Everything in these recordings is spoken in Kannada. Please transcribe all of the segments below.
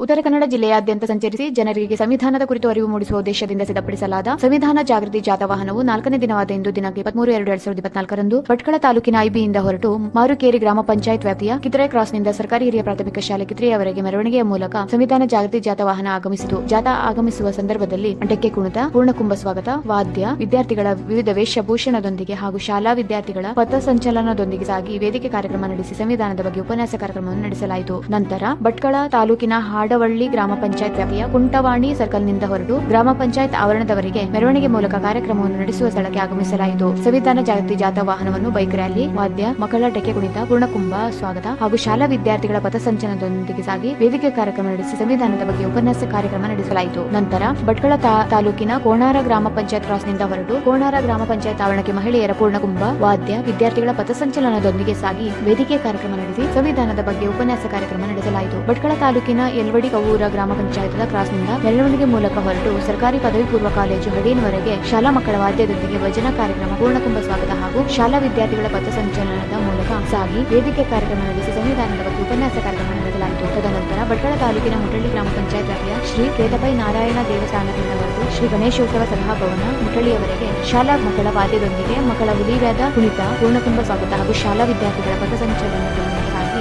ಉತ್ತರ ಕನ್ನಡ ಜಿಲ್ಲೆಯಾದ್ಯಂತ ಸಂಚರಿಸಿ ಜನರಿಗೆ ಸಂವಿಧಾನದ ಕುರಿತು ಅರಿವು ಮೂಡಿಸುವ ಉದ್ದೇಶದಿಂದ ಸಿದ್ಧಪಡಿಸಲಾದ ಸಂವಿಧಾನ ಜಾಗೃತಿ ಜಾಥಾ ವಾಹನವು 4ನೇ ದಿನವಾದ ಇಂದು ದಿನಾಂಕ 23/2/2024ರಂದು ಭಟ್ಕಳ ತಾಲೂಕಿನ ಐಬಿಯಿಂದ ಹೊರಟು ಮಾರುಕೇರಿ ಗ್ರಾಮ ಪಂಚಾಯತ್ ವ್ಯಾಪ್ತಿಯ ಕಿತ್ತರೆ ಕ್ರಾಸ್ನಿಂದ ಸರ್ಕಾರಿ ಹಿರಿಯ ಪ್ರಾಥಮಿಕ ಶಾಲೆ ಕಿತ್ತರೆಯವರೆಗೆ ಮೆರವಣಿಗೆಯ ಮೂಲಕ ಸಂವಿಧಾನ ಜಾಗೃತಿ ಜಾಥಾ ವಾಹನ ಆಗಮಿಸಿತು. ಜಾಥಾ ಆಗಮಿಸುವ ಸಂದರ್ಭದಲ್ಲಿ ಡೆಕ್ಕೆ ಕುಣಿತ, ಪೂರ್ಣಕುಂಭ ಸ್ವಾಗತ, ವಾದ್ಯ, ವಿದ್ಯಾರ್ಥಿಗಳ ವಿವಿಧ ವೇಷಭೂಷಣದೊಂದಿಗೆ ಹಾಗೂ ಶಾಲಾ ವಿದ್ಯಾರ್ಥಿಗಳ ಪಥಸಂಚಲನದೊಂದಿಗೆ ಸಾಗಿ ವೇದಿಕೆ ಕಾರ್ಯಕ್ರಮ ನಡೆಸಿ ಸಂವಿಧಾನದ ಬಗ್ಗೆ ಉಪನ್ಯಾಸ ಕಾರ್ಯಕ್ರಮವನ್ನು ನಡೆಸಲಾಯಿತು. ನಂತರ ಭಟ್ಕಳ ತಾಲೂಕಿನ ಹಾಡವಳ್ಳಿ ಗ್ರಾಮ ಪಂಚಾಯತ್ ವ್ಯಾಪ್ತಿಯ ಕುಂಟವಾಣಿ ಸರ್ಕಲ್ನಿಂದ ಹೊರಟು ಗ್ರಾಮ ಪಂಚಾಯತ್ ಆವರಣದವರೆಗೆ ಮೆರವಣಿಗೆ ಮೂಲಕ ಕಾರ್ಯಕ್ರಮವನ್ನು ನಡೆಸುವ ಸ್ಥಳಕ್ಕೆ ಆಗಮಿಸಲಾಯಿತು. ಸಂವಿಧಾನ ಜಾಗೃತಿ ಜಾಥಾ ವಾಹನವನ್ನು ಬೈಕ್ ರ್ಯಾಲಿ, ವಾದ್ಯ, ಮಕ್ಕಳ ಡೆಕ್ಕೆ ಕುಣಿತ, ಪೂರ್ಣಕುಂಭ ಸ್ವಾಗತ ಹಾಗೂ ಶಾಲಾ ವಿದ್ಯಾರ್ಥಿಗಳ ಪಥಸಂಚಲನದೊಂದಿಗೆ ಸಾಗಿ ವೇದಿಕೆ ಕಾರ್ಯಕ್ರಮ ನಡೆಸಿ ಸಂವಿಧಾನದ ಬಗ್ಗೆ ಉಪನ್ಯಾಸ ಕಾರ್ಯಕ್ರಮ ನಡೆಸಲಾಯಿತು. ನಂತರ ಭಟ್ಕಳ ತಾಲೂಕಿನ ಕೋಣಾರ ಗ್ರಾಮ ಪಂಚಾಯತ್ ಕ್ರಾಸ್ನಿಂದ ಹೊರಟು ಕೋಣಾರ ಗ್ರಾಮ ಪಂಚಾಯತ್ ಆವರಣಕ್ಕೆ ಮಹಿಳೆಯರ ಪೂರ್ಣಕುಂಭ, ವಾದ್ಯ, ವಿದ್ಯಾರ್ಥಿಗಳ ಪಥಸಂಚಲನದೊಂದಿಗೆ ಸಾಗಿ ವೇದಿಕೆ ಕಾರ್ಯಕ್ರಮ ನಡೆಸಿ ಸಂವಿಧಾನದ ಬಗ್ಗೆ ಉಪನ್ಯಾಸ ಕಾರ್ಯಕ್ರಮ ನಡೆಸಲಾಯಿತು. ಭಟ್ಕಳ ತಾಲೂಕಿನ ಯಲ್ವಡಿ ಕವೂರ ಗ್ರಾಮ ಪಂಚಾಯತ್ ಕ್ರಾಸ್ನಿಂದ ಮೆರವಣಿಗೆ ಮೂಲಕ ಹೊರಟು ಸರ್ಕಾರಿ ಪದವಿ ಪೂರ್ವ ಕಾಲೇಜು ಹಡೇನ್ವರೆಗೆ ಶಾಲಾ ಮಕ್ಕಳ ವಾದ್ಯದೊಂದಿಗೆ ಭಜನಾ ಕಾರ್ಯಕ್ರಮ, ಪೂರ್ಣಕುಂಭ ಸ್ವಾಗತ ಹಾಗೂ ಶಾಲಾ ವಿದ್ಯಾರ್ಥಿಗಳ ಪಥಸಂಚಲನದ ಮೂಲಕ ಸಾಗಿ ವೇದಿಕೆ ಕಾರ್ಯಕ್ರಮ ನಡೆಸಿ ಸಂವಿಧಾನದ ಬಗ್ಗೆ ಉಪನ್ಯಾಸ ಕಾರ್ಯಕ್ರಮ ನಡೆಸಲಾಯಿತು. ತದನಂತರ ಭಟ್ಕಳ ತಾಲೂಕಿನ ಮುಟಳ್ಳಿ ಗ್ರಾಮ ಪಂಚಾಯತ್ ವ್ಯಾಪ್ತಿಯ ಶ್ರೀ ಕೇತಪೈ ನಾರಾಯಣ ದೇವಸ್ಥಾನದಿಂದ ಹೊರಟು ಶ್ರೀ ಗಣೇಶೋತ್ಸವ ಸಭಾಭವನ ಮುಟಳ್ಳಿಯವರೆಗೆ ಶಾಲಾ ಮಕ್ಕಳ ವಾದ್ಯದೊಂದಿಗೆ ಮಕ್ಕಳ ಹುಲಿವ್ಯಾದ ಕುಣಿತ, ಪೂರ್ಣಕುಂಭ ಸ್ವಾಗತ ಹಾಗೂ ಶಾಲಾ ವಿದ್ಯಾರ್ಥಿಗಳ ಪಥಸಂಚಲನದೊಂದಿಗೆ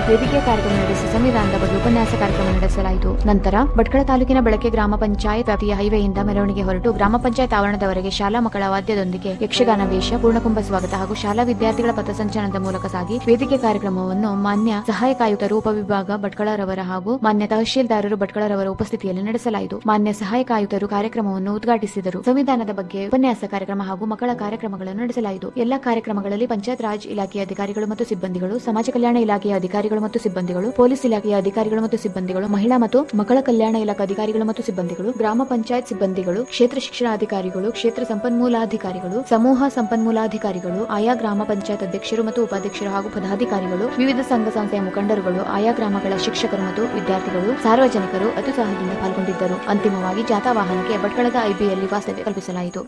ವೇದಿಕೆ ಕಾರ್ಯಕ್ರಮ ನಡೆಸಿ ಸಂವಿಧಾನದ ಬಗ್ಗೆ ಉಪನ್ಯಾಸ ಕಾರ್ಯಕ್ರಮ ನಡೆಸಲಾಯಿತು. ನಂತರ ಭಟ್ಕಳ ತಾಲೂಕಿನ ಬೆಳಕೆ ಗ್ರಾಮ ಪಂಚಾಯತ್ ವ್ಯಾಪ್ತಿಯ ಹೈವೇಯಿಂದ ಮೆರವಣಿಗೆ ಹೊರಟು ಗ್ರಾಮ ಪಂಚಾಯತ್ ಆವರಣದವರೆಗೆ ಶಾಲಾ ಮಕ್ಕಳ ವಾದ್ಯದೊಂದಿಗೆ ಯಕ್ಷಗಾನ ವೇಷ, ಪೂರ್ಣಕುಂಭ ಸ್ವಾಗತ ಹಾಗೂ ಶಾಲಾ ವಿದ್ಯಾರ್ಥಿಗಳ ಪಥಸಂಚಲನದ ಮೂಲಕ ಸಾಗಿ ವೇದಿಕೆ ಕಾರ್ಯಕ್ರಮವನ್ನು ಮಾನ್ಯ ಸಹಾಯಕ ಆಯುಕ್ತರು ಉಪವಿಭಾಗ ಭಟ್ಕಳರವರ ಹಾಗೂ ಮಾನ್ಯ ತಹಶೀಲ್ದಾರರು ಭಟ್ಕಳರವರ ಉಪಸ್ಥಿತಿಯಲ್ಲಿ ನಡೆಸಲಾಯಿತು. ಮಾನ್ಯ ಸಹಾಯಕ ಆಯುಕ್ತರು ಕಾರ್ಯಕ್ರಮವನ್ನು ಉದ್ಘಾಟಿಸಿದರು. ಸಂವಿಧಾನದ ಬಗ್ಗೆ ಉಪನ್ಯಾಸ ಕಾರ್ಯಕ್ರಮ ಹಾಗೂ ಮಕ್ಕಳ ಕಾರ್ಯಕ್ರಮಗಳನ್ನು ನಡೆಸಲಾಯಿತು. ಎಲ್ಲಾ ಕಾರ್ಯಕ್ರಮಗಳಲ್ಲಿ ಪಂಚಾಯತ್ ರಾಜ್ ಇಲಾಖೆಯ ಅಧಿಕಾರಿಗಳು ಮತ್ತು ಸಿಬ್ಬಂದಿಗಳು, ಸಮಾಜ ಕಲ್ಯಾಣ ಇಲಾಖೆಯ ಅಧಿಕಾರಿಗಳು ಮತ್ತು ಸಿಬ್ಬಂದಿಗಳು, ಪೊಲೀಸ್ ಇಲಾಖೆಯ ಅಧಿಕಾರಿಗಳು ಮತ್ತು ಸಿಬ್ಬಂದಿಗಳು, ಮಹಿಳಾ ಮತ್ತು ಮಕ್ಕಳ ಕಲ್ಯಾಣ ಇಲಾಖೆ ಅಧಿಕಾರಿಗಳು ಮತ್ತು ಸಿಬ್ಬಂದಿಗಳು, ಗ್ರಾಮ ಪಂಚಾಯತ್ ಸಿಬ್ಬಂದಿಗಳು, ಕ್ಷೇತ್ರ ಶಿಕ್ಷಣಾಧಿಕಾರಿಗಳು, ಕ್ಷೇತ್ರ ಸಂಪನ್ಮೂಲಾಧಿಕಾರಿಗಳು, ಸಮೂಹ ಸಂಪನ್ಮೂಲಾಧಿಕಾರಿಗಳು, ಆಯಾ ಗ್ರಾಮ ಪಂಚಾಯತ್ ಅಧ್ಯಕ್ಷರು ಮತ್ತು ಉಪಾಧ್ಯಕ್ಷರು ಹಾಗೂ ಪದಾಧಿಕಾರಿಗಳು, ವಿವಿಧ ಸಂಘ ಸಂಸ್ಥೆಯ ಮುಖಂಡರುಗಳು, ಆಯಾ ಗ್ರಾಮಗಳ ಶಿಕ್ಷಕರು ಮತ್ತು ವಿದ್ಯಾರ್ಥಿಗಳು, ಸಾರ್ವಜನಿಕರು ಅತ್ಯುತ್ಸಾಹದಿಂದ ಪಾಲ್ಗೊಂಡಿದ್ದರು. ಅಂತಿಮವಾಗಿ ಜಾಥಾ ವಾಹನಕ್ಕೆ ಭಟ್ಕಳದ ಐಬಿಯಲ್ಲಿ ವಾಸ್ತವ್ಯ ಕಲ್ಪಿಸಲಾಯಿತು.